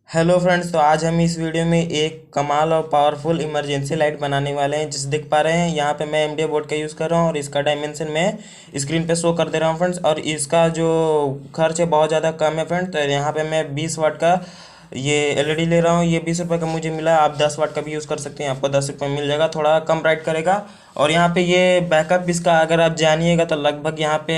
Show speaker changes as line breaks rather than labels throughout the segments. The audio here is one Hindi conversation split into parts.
हेलो फ्रेंड्स, तो आज हम इस वीडियो में एक कमाल और पावरफुल इमरजेंसी लाइट बनाने वाले हैं। जिसे देख पा रहे हैं यहाँ पे मैं एमडीए बोर्ड का यूज़ कर रहा हूँ और इसका डायमेंशन मैं स्क्रीन पे शो कर दे रहा हूँ फ्रेंड्स। और इसका जो खर्च है बहुत ज़्यादा कम है फ्रेंड्स। तो यहाँ पे मैं 20 वाट का ये एलईडी ले रहा हूँ। ये 20 रुपये का मुझे मिला। आप 10 वाट का भी यूज़ कर सकते हैं, आपको 10 रुपये मिल जाएगा, थोड़ा कम ब्राइट करेगा। और यहाँ पे ये बैकअप इसका अगर आप जानिएगा तो लगभग यहाँ पे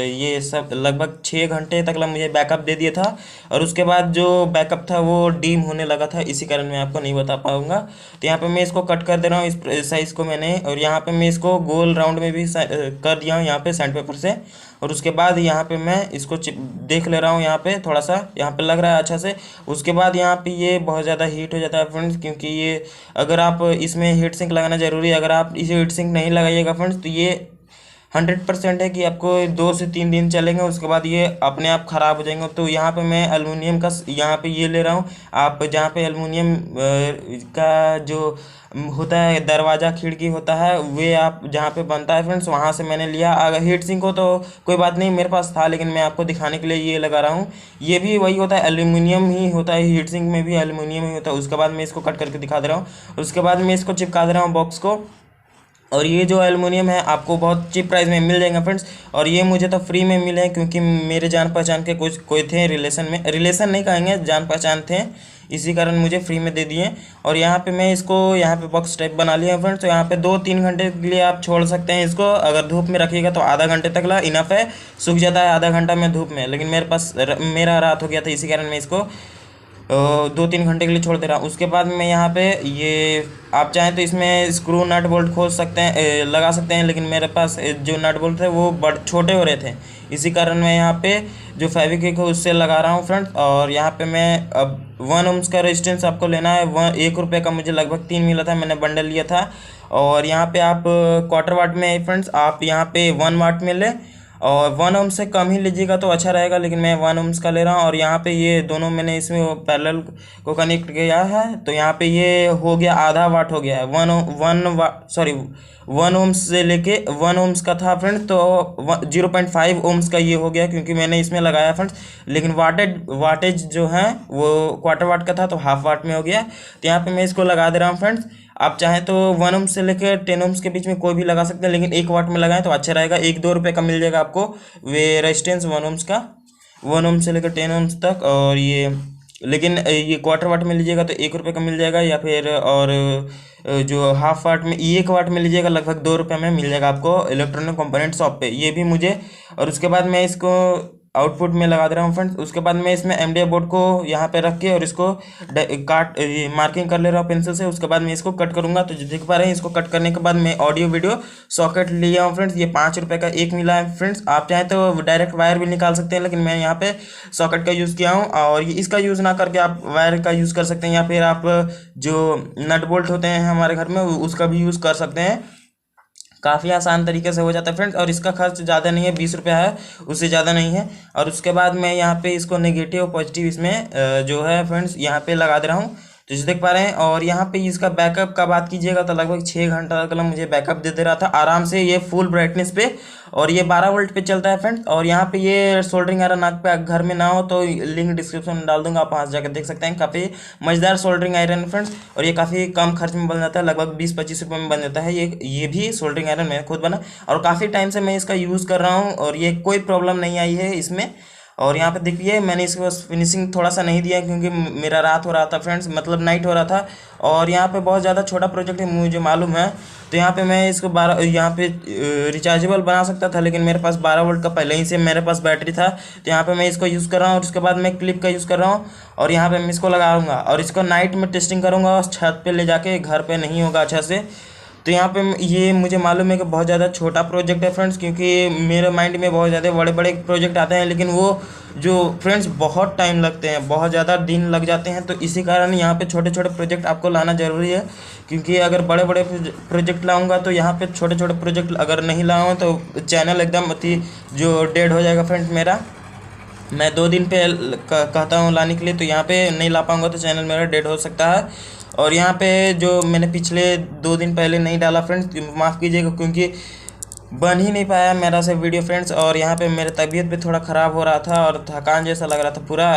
ये सब लगभग 6 घंटे तक मुझे बैकअप दे दिया था। और उसके बाद जो बैकअप था वो डीम होने लगा था, इसी कारण मैं आपको नहीं बता पाऊंगा। तो यहाँ पे मैं इसको कट कर दे रहा हूँ इस साइज़ को मैंने। और यहाँ पे मैं इसको गोल राउंड में भी कर दिया हूँ यहाँ पे सैंड पेपर से। और उसके बाद यहाँ पे मैं इसको देख ले रहा हूँ, यहाँ पे थोड़ा सा यहाँ पे लग रहा है अच्छा से। उसके बाद यहाँ पे ये बहुत ज़्यादा हीट हो जाता है फ्रेंड्स, क्योंकि ये अगर आप इसमें हीट सिंक लगाना ज़रूरी है। अगर आप इसे हीट सिंक नहीं लगाइएगा फ्रेंड्स तो ये 100% है कि आपको 2 से 3 दिन चलेंगे, उसके बाद ये अपने आप ख़राब हो जाएंगे। तो यहाँ पे मैं एलुमिनियम का यहाँ पे ये ले रहा हूँ। आप जहाँ पे एलुमिनियम का जो होता है दरवाज़ा खिड़की होता है, वे आप जहाँ पे बनता है फ्रेंड्स वहाँ से मैंने लिया। अगर हीट सिंक हो तो कोई बात नहीं, मेरे पास था, लेकिन मैं आपको दिखाने के लिए ये लगा रहा हूँ। ये भी वही होता है, एल्यूमिनियम ही होता है, हीट सिंक में भी एल्यूमिनियम ही होता है। उसके बाद मैं इसको कट करके दिखा दे रहा हूँ। उसके बाद मैं इसको चिपका दे रहा हूँ बॉक्स को। और ये जो एल्युमिनियम है आपको बहुत चीप प्राइस में मिल जाएगा फ्रेंड्स। और ये मुझे तो फ्री में मिले हैं, क्योंकि मेरे जान पहचान के कुछ कोई थे रिलेशन में, रिलेशन नहीं कहेंगे, जान पहचान थे, इसी कारण मुझे फ्री में दे दिए। और यहाँ पे मैं इसको यहाँ पे बॉक्स टाइप बना लिया है फ्रेंड्स। तो यहाँ पे 2-3 घंटे के लिए आप छोड़ सकते हैं इसको। अगर धूप में रखिएगा तो आधा घंटे तक ला इनफ है, सूख जाता है आधा घंटा में धूप में। लेकिन मेरे पास मेरा रात हो गया था, इसी कारण मैं इसको 2-3 घंटे के लिए छोड़ दे रहा हूँ। उसके बाद मैं यहाँ पे ये आप चाहें तो इसमें स्क्रू नट बोल्ट खोल सकते हैं, लगा सकते हैं, लेकिन मेरे पास जो नट बोल्ट थे वो बड़े छोटे हो रहे थे, इसी कारण मैं यहाँ पे जो फेविक्विक है उससे लगा रहा हूँ फ्रेंड्स। और यहाँ पे मैं अब 1 ओम्स का रेजिस्टेंस आपको लेना है। 1 रुपये का मुझे लगभग 3 मिला था, मैंने बंडल लिया था। और यहाँ पे आप क्वार्टर वाट में फ्रेंड्स आप यहाँ पे 1 वाट में ले, और 1 ओम से कम ही लीजिएगा तो अच्छा रहेगा, लेकिन मैं 1 ओम्स का ले रहा हूँ। और यहाँ पे ये दोनों मैंने इसमें पैरेलल को कनेक्ट किया है, तो यहाँ पे ये हो गया आधा वाट हो गया है। 1 ओम्स से लेके 1 ओम्स का था फ्रेंड्स, तो 0.5 ओम्स का ये हो गया, क्योंकि मैंने इसमें लगाया फ्रेंड्स। लेकिन वाटेज जो है वो क्वार्टर वाट का था, तो हाफ वाट में हो गया। तो यहाँ पे मैं इसको लगा दे रहा हूँ फ्रेंड्स। आप चाहें तो 1 ओम्स से लेकर 10 ओम्स के बीच में कोई भी लगा सकते हैं, लेकिन 1 वाट में लगाएं तो अच्छा रहेगा। 1-2 रुपये का मिल जाएगा आपको वे रेजिस्टेंस 1 ओम्स का, 1 ओम से लेकर 10 ओम्स तक। और ये लेकिन ये क्वार्टर वाट में लीजिएगा तो 1 रुपये का मिल जाएगा, या फिर और जो हाफ वाट में 1 वाट में लीजिएगा लगभग 2 रुपये में मिल जाएगा आपको इलेक्ट्रॉनिक कंपोनेंट शॉप पे। ये भी मुझे, और उसके बाद मैं इसको आउटपुट में लगा दे रहा हूँ फ्रेंड्स। उसके बाद मैं इसमें एमडीए बोर्ड को यहाँ पे रख के और इसको मार्किंग कर ले रहा हूँ पेंसिल से। उसके बाद मैं इसको कट करूँगा। तो जो देख पा रहे हैं, इसको कट करने के बाद मैं ऑडियो वीडियो सॉकेट लिया हूँ फ्रेंड्स। ये 5 रुपये का एक मिला है फ्रेंड्स। आप चाहें तो डायरेक्ट वायर भी निकाल सकते हैं, लेकिन मैं यहाँ पे सॉकेट का यूज़ किया हूँ। और ये इसका यूज़ ना करके आप वायर का यूज़ कर सकते हैं, या फिर आप जो नट बोल्ट होते हैं हमारे घर में उसका भी यूज़ कर सकते हैं। काफ़ी आसान तरीके से हो जाता है फ्रेंड्स। और इसका खर्च ज़्यादा नहीं है, 20 रुपये है, उससे ज़्यादा नहीं है। और उसके बाद मैं यहाँ पे इसको नेगेटिव और पॉजिटिव इसमें जो है फ्रेंड्स यहाँ पे लगा दे रहा हूँ, तो इसे देख पा रहे हैं। और यहाँ पे इसका बैकअप का बात कीजिएगा तो लगभग 6 घंटा तक मुझे बैकअप दे रहा था आराम से, ये फुल ब्राइटनेस पे। और ये 12 वोल्ट पे चलता है फ्रेंड्स। और यहाँ पे ये सोल्डरिंग आयरन आपके घर में ना हो तो लिंक डिस्क्रिप्शन में डाल दूंगा, आप वहाँ से जाकर देख सकते हैं। काफ़ी मज़ेदार सोल्डरिंग आयरन फ्रेंड्स, और ये काफ़ी कम खर्च में बन जाता है, लगभग 20-25 रुपये में बन जाता है। ये भी सोल्डरिंग आयरन मैंने खुद बना, और काफ़ी टाइम से मैं इसका यूज़ कर रहा हूँ, और ये कोई प्रॉब्लम नहीं आई है इसमें। और यहाँ पे देखिए मैंने इसके बस फिनिशिंग थोड़ा सा नहीं दिया, क्योंकि मेरा रात हो रहा था फ्रेंड्स, मतलब नाइट हो रहा था। और यहाँ पे बहुत ज़्यादा छोटा प्रोजेक्ट है मुझे मालूम है। तो यहाँ पे मैं इसको 12 यहाँ पे रिचार्जेबल बना सकता था, लेकिन मेरे पास 12 वोल्ट का पहले ही से मेरे पास बैटरी था। तो यहाँ पे मैं इसको यूज़ कर रहा हूँ। और उसके बाद मैं क्लिप का यूज़ कर रहा हूँ, और यहाँ पे मैं इसको लगाऊंगा और इसको नाइट में टेस्टिंग करूँगा, और छत पे ले जाके, घर पे नहीं होगा अच्छा से। तो यहाँ पे ये मुझे मालूम है कि बहुत ज़्यादा छोटा प्रोजेक्ट है फ्रेंड्स, क्योंकि मेरे माइंड में बहुत ज़्यादा बड़े बड़े प्रोजेक्ट आते हैं, लेकिन वो जो फ्रेंड्स बहुत टाइम लगते हैं, बहुत ज़्यादा दिन लग जाते हैं। तो इसी कारण यहाँ पे छोटे छोटे प्रोजेक्ट आपको लाना ज़रूरी है, क्योंकि अगर बड़े बड़े प्रोजेक्ट लाऊंगा तो यहाँ पे छोटे छोटे प्रोजेक्ट अगर नहीं लाऊँ तो चैनल एकदम अति जो डेड हो जाएगा फ्रेंड्स मेरा। मैं 2 दिन पे कहता हूँ लाने के लिए, तो यहाँ पे नहीं ला पाऊँगा तो चैनल मेरा डेड हो सकता है। और यहाँ पे जो मैंने पिछले 2 दिन पहले नहीं डाला फ्रेंड्स, माफ़ कीजिएगा, क्योंकि बन ही नहीं पाया मेरा से वीडियो फ्रेंड्स। और यहाँ पे मेरे तबीयत भी थोड़ा ख़राब हो रहा था और थकान जैसा लग रहा था पूरा।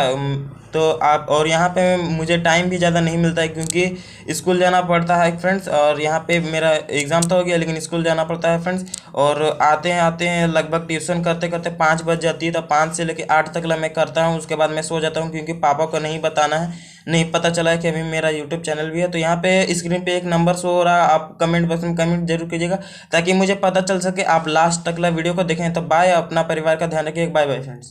तो आप, और यहाँ पे मुझे टाइम भी ज़्यादा नहीं मिलता है क्योंकि स्कूल जाना पड़ता है फ्रेंड्स। और यहाँ पे मेरा एग्ज़ाम तो हो गया लेकिन स्कूल जाना पड़ता है फ्रेंड्स। और आते हैं लगभग ट्यूशन करते करते 5 बज जाती है। तो 5 से लेकर 8 तक मैं करता हूँ, उसके बाद मैं सो जाता हूँ क्योंकि पापा को नहीं बताना है, नहीं पता चला है कि अभी मेरा यूट्यूब चैनल भी है। तो यहाँ पे स्क्रीन पे एक नंबर शो हो रहा है, आप कमेंट बॉक्स में कमेंट जरूर कीजिएगा ताकि मुझे पता चल सके। आप लास्ट तक वीडियो को देखें। तो बाय, अपना परिवार का ध्यान रखिए। Bye bye friends.